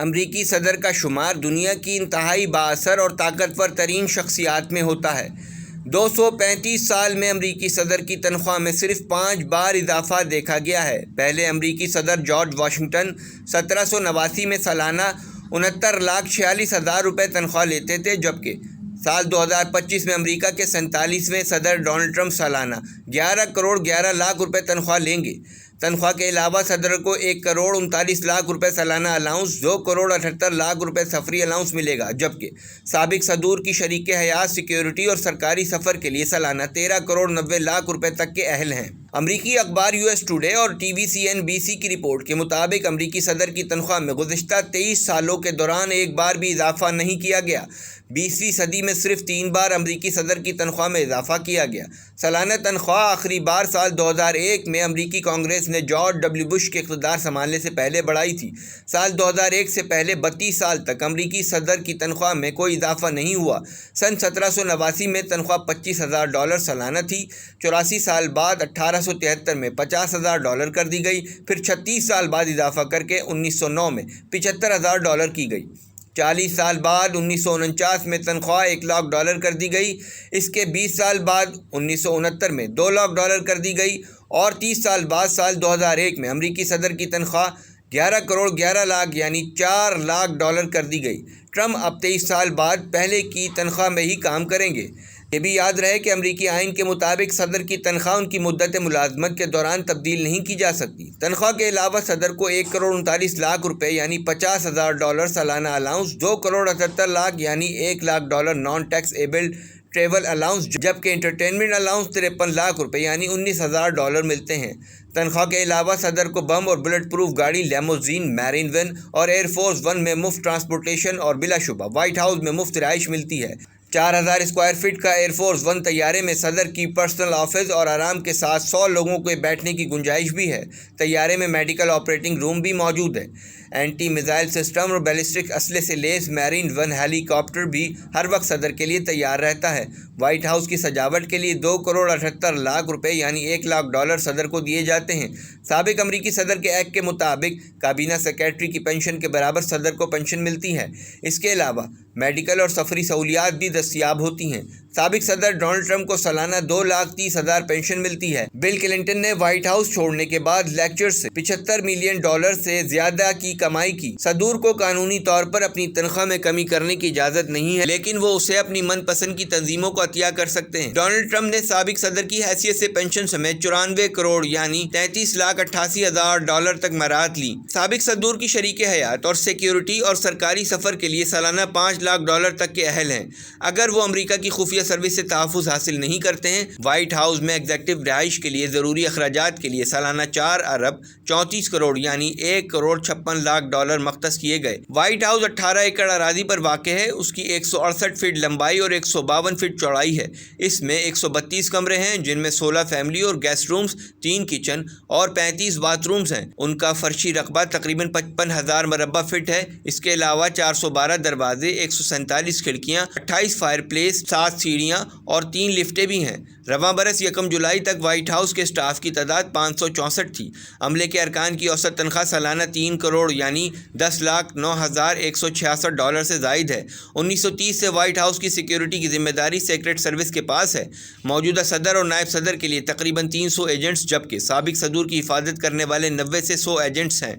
امریکی صدر کا شمار دنیا کی انتہائی بااثر اور طاقتور ترین شخصیات میں ہوتا ہے۔ 235 سال میں امریکی صدر کی تنخواہ میں صرف 5 بار اضافہ دیکھا گیا ہے۔ پہلے امریکی صدر جارج واشنگٹن 1789 میں سالانہ 69,46,000 روپے تنخواہ لیتے تھے، جبکہ سال 2025 میں امریکہ کے 47ویں صدر ڈونلڈ ٹرمپ سالانہ 11 کروڑ 11 لاکھ روپے تنخواہ لیں گے۔ تنخواہ کے علاوہ صدر کو 1 کروڑ 39 لاکھ روپے سالانہ الاؤنس، 2 کروڑ 78 لاکھ روپے سفری الاؤنس ملے گا، جبکہ سابق صدور کی شریک حیات سیکیورٹی اور سرکاری سفر کے لیے سالانہ 13 کروڑ 90 لاکھ روپے تک کے اہل ہیں۔ امریکی اخبار US ٹوڈے اور ٹی وی CNBC کی رپورٹ کے مطابق امریکی صدر کی تنخواہ میں گزشتہ 23 سالوں کے دوران ایک بار بھی اضافہ نہیں کیا گیا۔ 20ویں صدی میں صرف 3 بار امریکی صدر کی تنخواہ میں اضافہ کیا گیا۔ سالانہ تنخواہ آخری بار سال 2001 میں امریکی کانگریس نے جارج W بش کے اقتدار سنبھالنے سے پہلے بڑھائی تھی۔ سال 2001 سے پہلے 32 سال تک امریکی صدر کی تنخواہ میں کوئی اضافہ نہیں ہوا۔ سن 1789 میں تنخواہ $25,000 سالانہ تھی۔ 84 سال بعد 1873 میں $50,000 کر دی گئی، پھر 36 سال بعد اضافہ کر کے 1909 میں $75,000 کی گئی۔ 40 سال بعد 1949 میں تنخواہ $1,00,000 کر دی گئی۔ اس کے 20 سال بعد 1969 میں $2,00,000 کر دی گئی، اور 30 سال بعد سال 2001 میں امریکی صدر کی تنخواہ 11 کروڑ 11 لاکھ یعنی $4,00,000 کر دی گئی۔ ٹرمپ اب 23 سال بعد پہلے کی تنخواہ میں ہی کام کریں گے۔ یہ بھی یاد رہے کہ امریکی آئین کے مطابق صدر کی تنخواہ ان کی مدت ملازمت کے دوران تبدیل نہیں کی جا سکتی۔ تنخواہ کے علاوہ صدر کو 1 کروڑ 39 لاکھ روپے یعنی $50,000 سالانہ الاؤنس، 2 کروڑ 78 لاکھ یعنی $1,00,000 non taxable travel allowance, جبکہ انٹرٹینمنٹ الاؤنس 53 لاکھ روپے یعنی $19,000 ملتے ہیں۔ تنخواہ کے علاوہ صدر کو بم اور بلٹ پروف گاڑی، لیموزین، میرین ون اور ایئر فورس ون میں مفت ٹرانسپورٹیشن اور بلا شبہ وائٹ ہاؤس میں مفت رہائش ملتی ہے۔ 4,000 اسکوائر فٹ کا ایئر فورس ون طیارے میں صدر کی پرسنل آفس اور آرام کے ساتھ 100 لوگوں کے بیٹھنے کی گنجائش بھی ہے۔ طیارے میں میڈیکل آپریٹنگ روم بھی موجود ہے۔ اینٹی میزائل سسٹم اور بیلسٹک اسلحے سے لیس میرین ون ہیلی کاپٹر بھی ہر وقت صدر کے لیے تیار رہتا ہے۔ وائٹ ہاؤس کی سجاوٹ کے لیے 2 کروڑ 78 لاکھ روپے یعنی $1,00,000 صدر کو دیے جاتے ہیں۔ سابق امریکی صدر کے ایکٹ کے مطابق کابینہ سیکریٹری کی پنشن کے برابر صدر کو پنشن ملتی ہے۔ اس کے علاوہ میڈیکل اور سفری سہولیات بھی دستیاب ہوتی ہیں۔ سابق صدر ڈونلڈ ٹرمپ کو سالانہ 2,30,000 پنشن ملتی ہے۔ بل کلنٹن نے وائٹ ہاؤس چھوڑنے کے بعد لیکچر سے $75 ملین سے زیادہ کی کمائی کی۔ صدور کو قانونی طور پر اپنی تنخواہ میں کمی کرنے کی اجازت نہیں ہے، لیکن وہ اسے اپنی من پسند کی تنظیموں کو عطیہ کر سکتے ہیں۔ ڈونلڈ ٹرمپ نے سابق صدر کی حیثیت سے پنشن سمیت 94 کروڑ یعنی $33,88,000 تک مراحت لی۔ سابق صدور کی شریک حیات اور سیکیورٹی اور سرکاری سفر کے لیے سالانہ $5,00,000 تک کے اہل ہیں۔ اگر وہ امریکہ کی خفیہ سروس سے تحفظ حاصل نہیں کرتے ہیں۔ وائٹ ہاؤس میں ایگزیکٹو رہائش کے لیے ضروری اخراجات کے لیے سالانہ 4 ارب 34 کروڑ یعنی $1 کروڑ 56 لاکھ مختص کیے گئے۔ وائٹ ہاؤس 18 ایکڑ اراضی پر واقع ہے۔ اس کی 168 فٹ لمبائی اور 152 فٹ چوڑائی ہے۔ اس میں 132 کمرے ہیں، جن میں 16 فیملی اور گیسٹ رومز، 3 کچن اور 35 باتھ رومز ہیں۔ ان کا فرشی رقبہ تقریباً 55,000 مربع فٹ ہے۔ اس کے علاوہ 412 دروازے، 147 کھڑکیاں، 28 فائر پلیس، 7 سیڑھیاں اور 3 لفٹیں بھی ہیں۔ رواں برس 1 جولائی تک وائٹ ہاؤس کے سٹاف کی تعداد 564 تھی۔ عملے کے ارکان کی اوسط تنخواہ سالانہ 3 کروڑ یعنی $10,09,166 سے زائد ہے۔ 1930 سے وائٹ ہاؤس کی سیکیورٹی کی ذمہ داری سیکرٹ سروس کے پاس ہے۔ موجودہ صدر اور نائب صدر کے لیے تقریباً 300 ایجنٹس، جبکہ سابق صدور کی حفاظت کرنے والے 90 سے 100 ایجنٹس ہیں۔